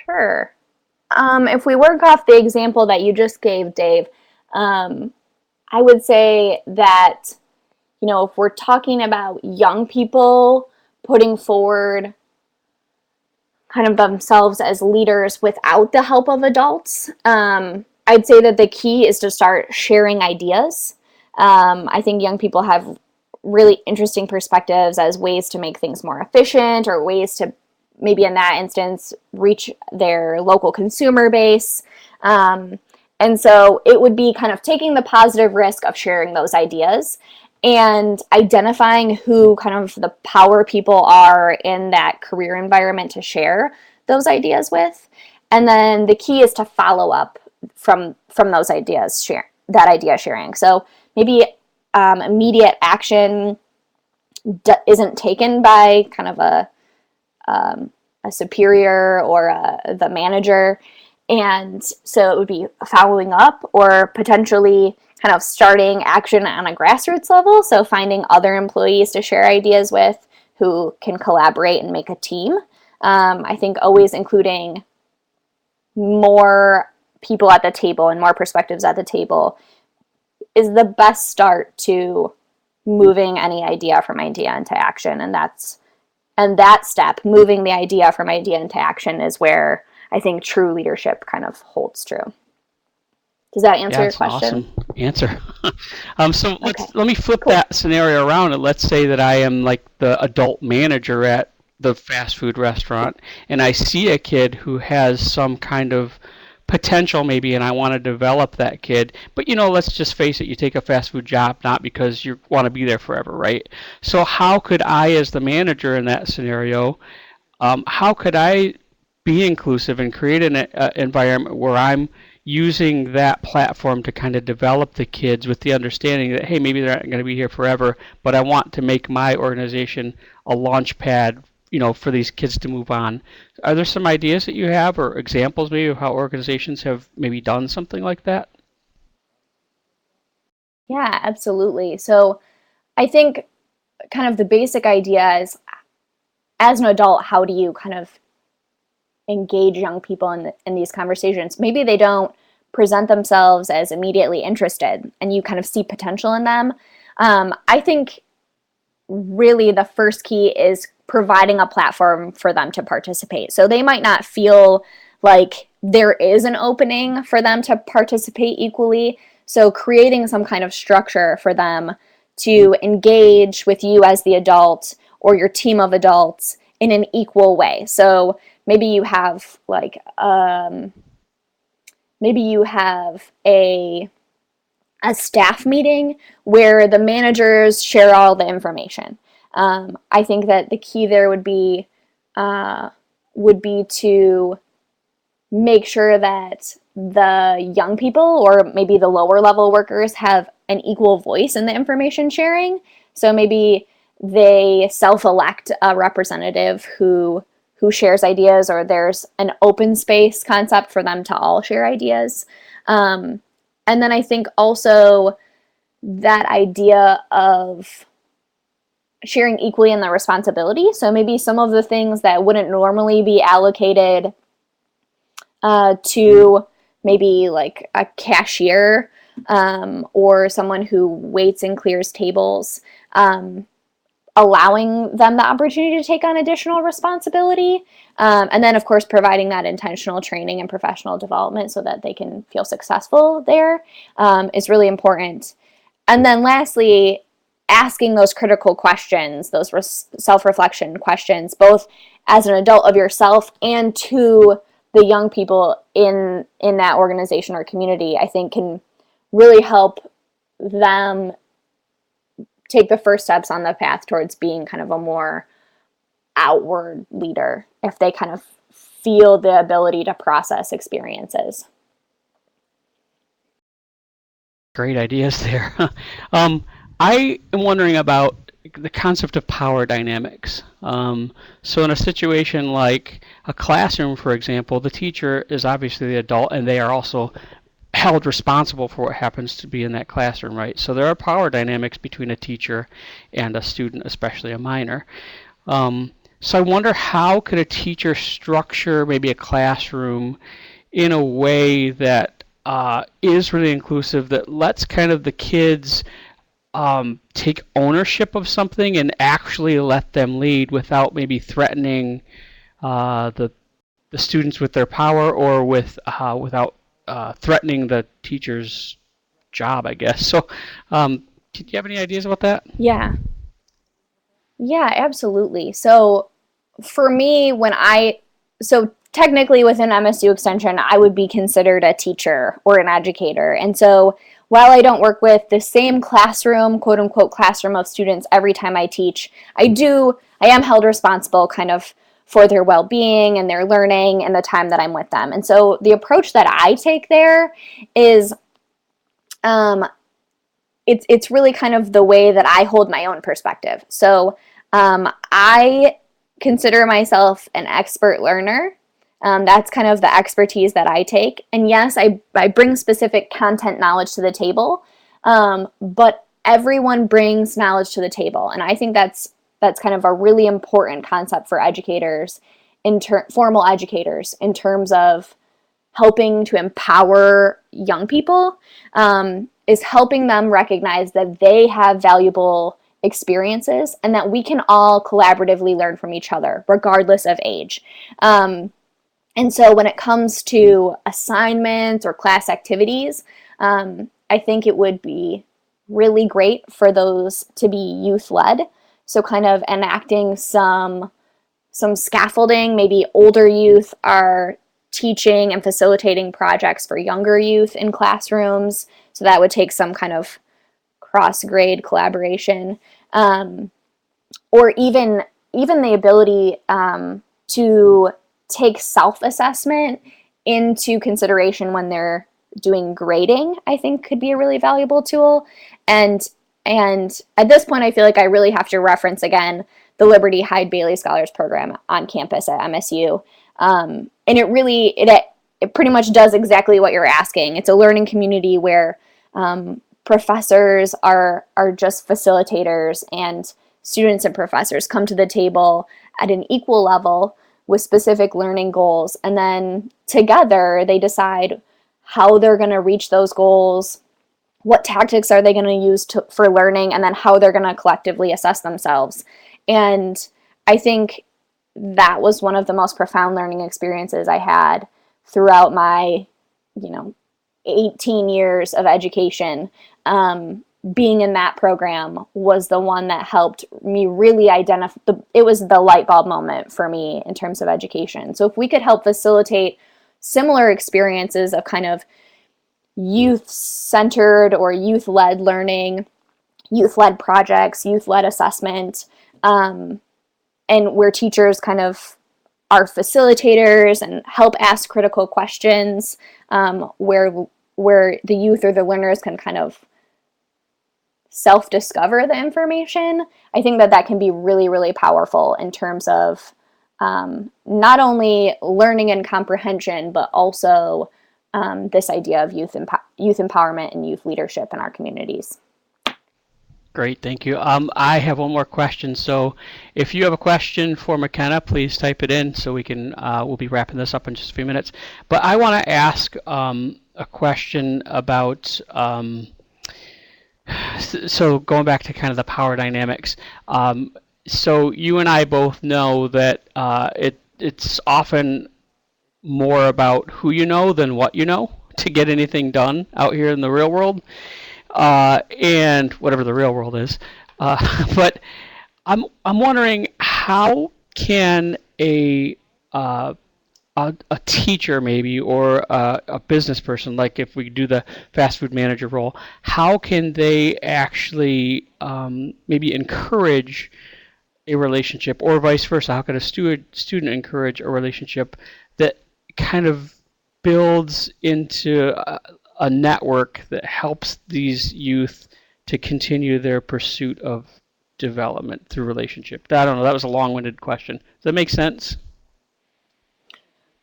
Sure. If we work off the example that you just gave, Dave, I would say that, if we're talking about young people putting forward kind of themselves as leaders without the help of adults, I'd say that the key is to start sharing ideas. I think young people have really interesting perspectives as ways to make things more efficient, or ways to maybe in that instance reach their local consumer base. And so it would be kind of taking the positive risk of sharing those ideas and identifying who kind of the power people are in that career environment to share those ideas with. And then the key is to follow up from those ideas, idea sharing. So maybe immediate action isn't taken by kind of a superior or the manager. And so it would be following up, or potentially kind of starting action on a grassroots level. So finding other employees to share ideas with who can collaborate and make a team. I think always including more people at the table and more perspectives at the table is the best start to moving any idea from idea into action. And that step, moving the idea from idea into action, is where I think true leadership kind of holds true. Does that answer your question? Awesome answer. So let me flip that scenario around, and let's say that I am like the adult manager at the fast food restaurant, and I see a kid who has some kind of potential maybe, and I want to develop that kid. But let's just face it, you take a fast food job not because you want to be there forever, right? So how could I, as the manager in that scenario, how could I be inclusive and create an environment where I'm using that platform to kind of develop the kids with the understanding that, hey, maybe they're not going to be here forever, but I want to make my organization a launch pad, for these kids to move on. Are there some ideas that you have or examples maybe of how organizations have maybe done something like that? Yeah, absolutely. So I think kind of the basic idea is, as an adult, how do you kind of engage young people in these conversations? Maybe they don't present themselves as immediately interested and you kind of see potential in them. I think really the first key is providing a platform for them to participate. So they might not feel like there is an opening for them to participate equally. So creating some kind of structure for them to engage with you as the adult or your team of adults in an equal way. So maybe you have maybe you have a staff meeting where the managers share all the information. I think that the key there would be to make sure that the young people or maybe the lower level workers have an equal voice in the information sharing. So maybe they self-elect a representative who shares ideas, or there's an open space concept for them to all share ideas. And then I think also that idea of sharing equally in the responsibility. So maybe some of the things that wouldn't normally be allocated to maybe like a cashier or someone who waits and clears tables, allowing them the opportunity to take on additional responsibility. And then, of course, providing that intentional training and professional development so that they can feel successful there is really important. And then lastly, asking those critical questions, those self-reflection questions, both as an adult of yourself and to the young people in that organization or community, I think can really help them take the first steps on the path towards being kind of a more outward leader if they kind of feel the ability to process experiences. Great ideas there. I am wondering about the concept of power dynamics. So in a situation like a classroom, for example, the teacher is obviously the adult, and they are also held responsible for what happens to be in that classroom, right? So there are power dynamics between a teacher and a student, especially a minor. So I wonder, how could a teacher structure maybe a classroom in a way that is really inclusive, that lets kind of the kids take ownership of something and actually let them lead without maybe threatening the students with their power, or without threatening the teacher's job, I guess. So, do you have any ideas about that? Yeah. Yeah, absolutely. So for me, so technically within MSU Extension, I would be considered a teacher or an educator. And so while I don't work with the same classroom, quote unquote, classroom of students every time I teach, I am held responsible kind of for their well-being and their learning and the time that I'm with them. And so the approach that I take there is, it's really kind of the way that I hold my own perspective. So I consider myself an expert learner. That's kind of the expertise that I take. And yes, I bring specific content knowledge to the table, but everyone brings knowledge to the table. And I think that's kind of a really important concept for educators, formal educators, in terms of helping to empower young people, is helping them recognize that they have valuable experiences and that we can all collaboratively learn from each other, regardless of age. And so when it comes to assignments or class activities, I think it would be really great for those to be youth-led. So kind of enacting some scaffolding. Maybe older youth are teaching and facilitating projects for younger youth in classrooms. So that would take some kind of cross-grade collaboration, or even the ability to take self-assessment into consideration when they're doing grading, I think could be a really valuable tool. And at this point, I feel like I really have to reference again the Liberty Hyde Bailey Scholars Program on campus at MSU. And it pretty much does exactly what you're asking. It's a learning community where professors are just facilitators, and students and professors come to the table at an equal level with specific learning goals, and then together they decide how they're going to reach those goals, what tactics are they going to use for learning, and then how they're going to collectively assess themselves. And I think that was one of the most profound learning experiences I had throughout my, 18 years of education. Being in that program was the one that helped me really identify, it was the light bulb moment for me in terms of education. So if we could help facilitate similar experiences of kind of youth-centered or youth-led learning, youth-led projects, youth-led assessment, and where teachers kind of are facilitators and help ask critical questions, where the youth or the learners can kind of self-discover the information, I think that can be really, really powerful in terms of not only learning and comprehension, but also this idea of youth empowerment and youth leadership in our communities. Great, thank you. I have one more question. So if you have a question for Makena, please type it in so we can, we'll be wrapping this up in just a few minutes. But I want to ask a question about, so going back to kind of the power dynamics. So you and I both know that it's often more about who you know than what you know to get anything done out here in the real world. And whatever the real world is. But I'm wondering, how can a teacher maybe, or a business person, like if we do the fast food manager role, how can they actually maybe encourage a relationship, or vice versa? How can a student encourage a relationship that kind of builds into a network that helps these youth to continue their pursuit of development through relationship? I don't know, that was a long-winded question. Does that make sense?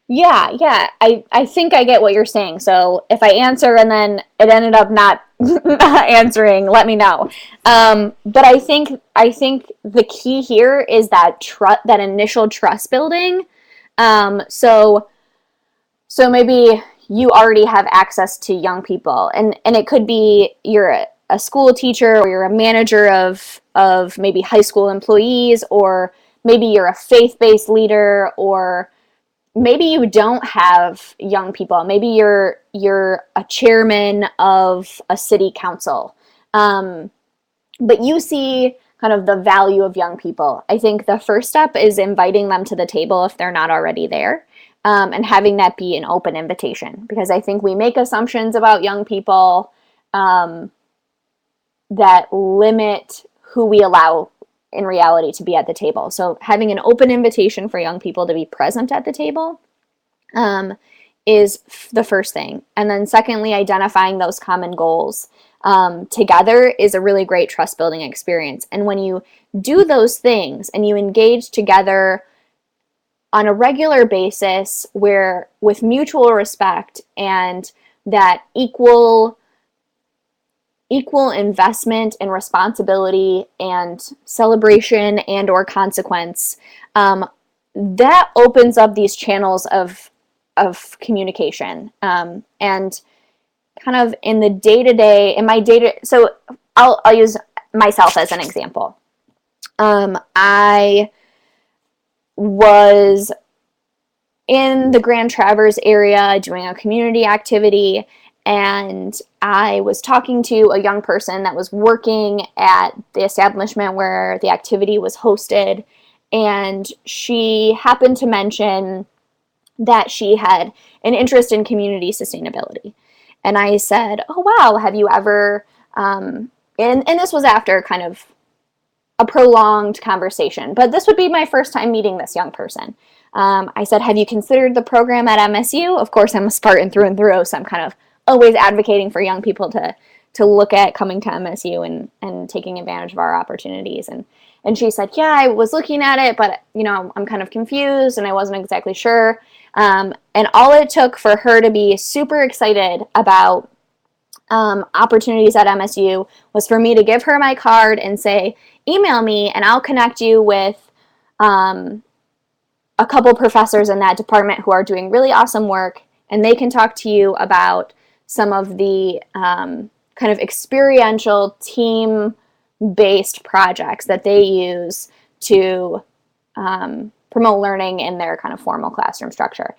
Yeah. I think I get what you're saying. So if I answer and then it ended up not answering, let me know. But I think the key here is that that initial trust building. So maybe you already have access to young people, and it could be you're a school teacher, or you're a manager of maybe high school employees, or maybe you're a faith-based leader, or maybe you don't have young people. Maybe you're a chairman of a city council, but you see kind of the value of young people. I think the first step is inviting them to the table if they're not already there, and having that be an open invitation. Because I think we make assumptions about young people that limit who we allow in reality to be at the table. So having an open invitation for young people to be present at the table is the first thing. And then secondly, identifying those common goals together is a really great trust building experience. And when you do those things and you engage together on a regular basis, where with mutual respect and that equal investment and responsibility and celebration and or consequence, that opens up these channels of communication, and kind of in the day-to-day, in my day-to-day, so I'll use myself as an example. I was in the Grand Traverse area doing a community activity, and I was talking to a young person that was working at the establishment where the activity was hosted, and she happened to mention that she had an interest in community sustainability. And I said, oh, wow, have you ever, and this was after kind of a prolonged conversation, but this would be my first time meeting this young person. I said, have you considered the program at MSU? Of course, I'm a Spartan through and through, so I'm kind of always advocating for young people to look at coming to MSU and taking advantage of our opportunities. And she said, yeah, I was looking at it, but I'm kind of confused and I wasn't exactly sure. And all it took for her to be super excited about opportunities at MSU was for me to give her my card and say, email me and I'll connect you with a couple professors in that department who are doing really awesome work, and they can talk to you about some of the kind of experiential team-based projects that they use to promote learning in their kind of formal classroom structure.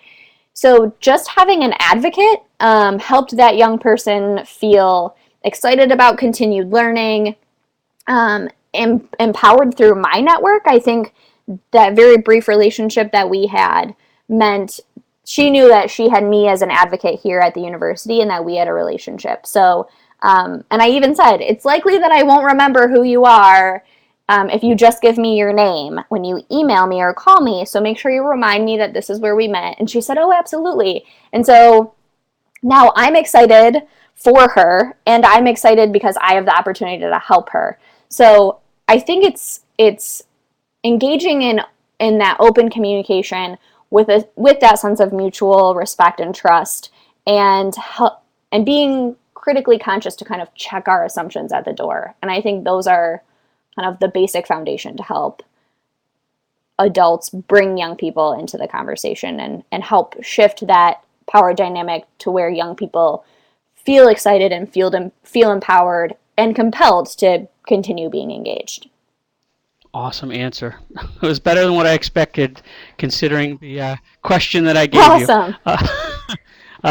So just having an advocate helped that young person feel excited about continued learning, empowered through my network. I think that very brief relationship that we had meant she knew that she had me as an advocate here at the university and that we had a relationship. So, and I even said, it's likely that I won't remember who you are if you just give me your name when you email me or call me. So make sure you remind me that this is where we met. And she said, oh, absolutely. And so now I'm excited for her, and I'm excited because I have the opportunity to help her. So I think it's engaging in that open communication with that sense of mutual respect and trust, and being critically conscious to kind of check our assumptions at the door. And I think those are kind of the basic foundation to help adults bring young people into the conversation and help shift that power dynamic to where young people feel excited and feel empowered and compelled to continue being engaged. Awesome answer. It was better than what I expected, considering the question that I gave Awesome. you.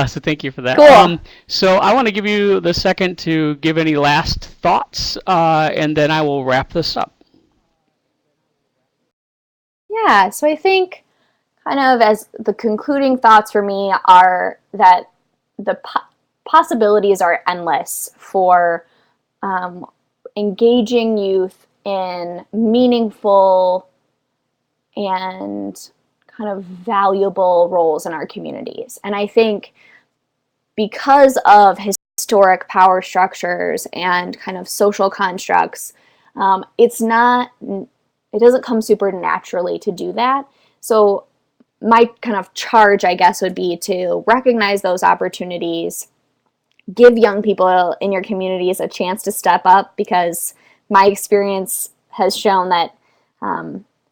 So thank you for that. Cool. So I want to give you the second to give any last thoughts, and then I will wrap this up. Yeah, so I think kind of as the concluding thoughts for me are that the possibilities are endless for engaging youth in meaningful and kind of valuable roles in our communities. And I think because of historic power structures and kind of social constructs, it doesn't come super naturally to do that. So my kind of charge, I guess, would be to recognize those opportunities, give young people in your communities a chance to step up, because my experience has shown that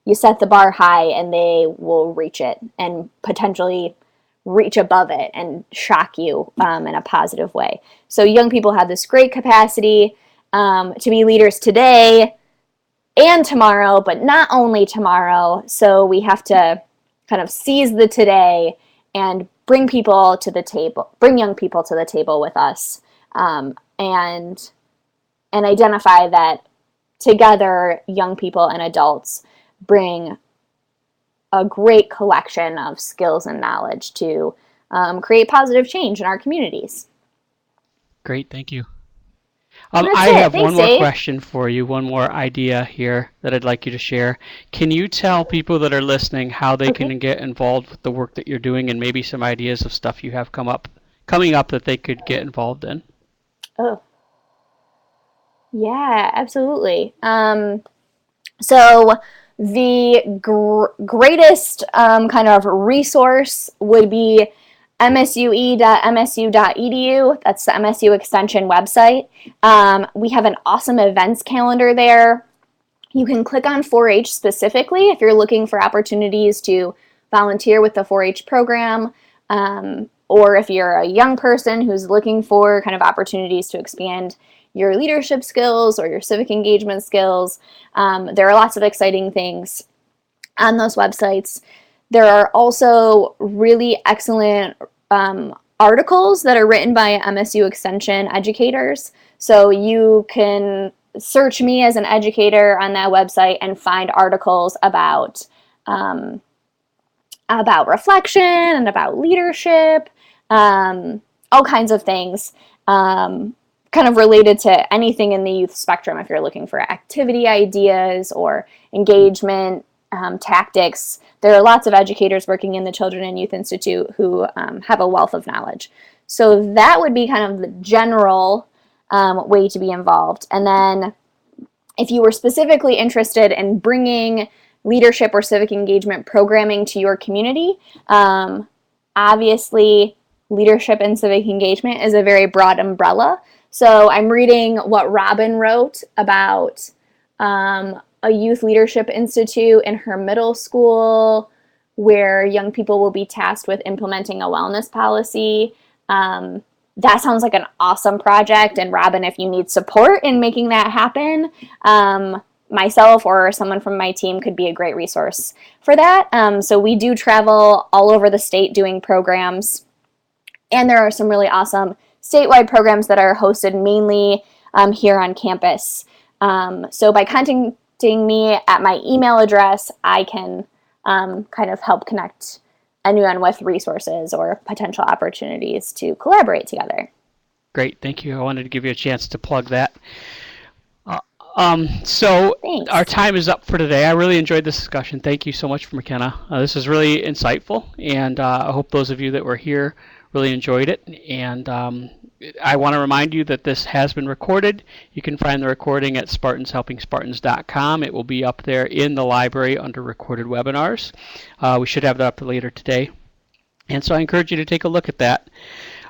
you set the bar high and they will reach it and potentially reach above it and shock you in a positive way. So young people have this great capacity to be leaders today and tomorrow, but not only tomorrow. So we have to kind of seize the today and bring young people to the table with us, and identify that together, young people and adults bring a great collection of skills and knowledge to create positive change in our communities. Great, thank you. That's I it. have Thanks, one more Dave. question for you, one more idea here that I'd like you to share. Can you tell people that are listening how they Okay. can get involved with the work that you're doing, and maybe some ideas of stuff you have coming up that they could get involved in? Oh, yeah, absolutely. So the greatest kind of resource would be msue.msu.edu. That's the MSU Extension website. We have an awesome events calendar there. You can click on 4-H specifically if you're looking for opportunities to volunteer with the 4-H program, or if you're a young person who's looking for kind of opportunities to expand your leadership skills or your civic engagement skills. There are lots of exciting things on those websites. There are also really excellent articles that are written by MSU Extension educators. So you can search me as an educator on that website and find articles about reflection and about leadership, all kinds of things, kind of related to anything in the youth spectrum. If you're looking for activity ideas or engagement tactics. There are lots of educators working in the Children and Youth Institute who have a wealth of knowledge. So that would be kind of the general way to be involved. And then if you were specifically interested in bringing leadership or civic engagement programming to your community, obviously leadership and civic engagement is a very broad umbrella. So I'm reading what Robin wrote about a youth leadership institute in her middle school where young people will be tasked with implementing a wellness policy. That sounds like an awesome project. And Robin, if you need support in making that happen, myself or someone from my team could be a great resource for that. So we do travel all over the state doing programs. And there are some really awesome statewide programs that are hosted mainly here on campus. So by contacting me at my email address, I can kind of help connect anyone with resources or potential opportunities to collaborate together. Great, thank you. I wanted to give you a chance to plug that. So Thanks. our time is up for today. I really enjoyed this discussion. Thank you so much, Makena. This is really insightful, and I hope those of you that were here really enjoyed it. And I want to remind you that this has been recorded. You can find the recording at SpartansHelpingSpartans.com. It will be up there in the library under recorded webinars. We should have that up later today. And so I encourage you to take a look at that.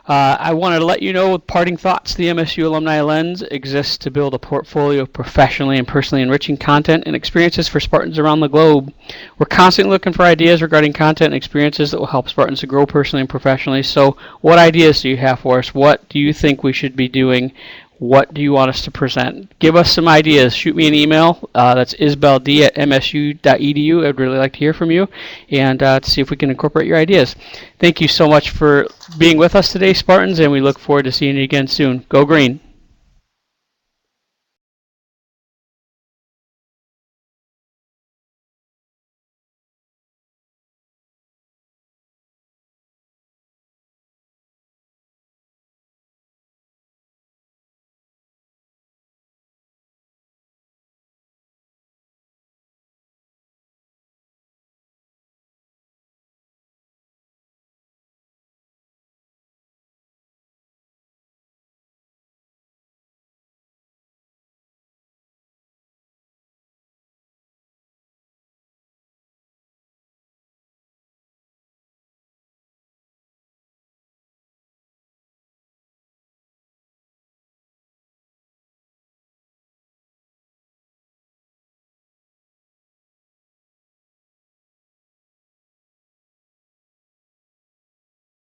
I wanted to let you know, with parting thoughts, the MSU Alumni Lens exists to build a portfolio of professionally and personally enriching content and experiences for Spartans around the globe. We're constantly looking for ideas regarding content and experiences that will help Spartans to grow personally and professionally. So what ideas do you have for us? What do you think we should be doing? What do you want us to present? Give us some ideas. Shoot me an email. That's isbeld@msu.edu. I'd really like to hear from you and to see if we can incorporate your ideas. Thank you so much for being with us today, Spartans, and we look forward to seeing you again soon. Go Green!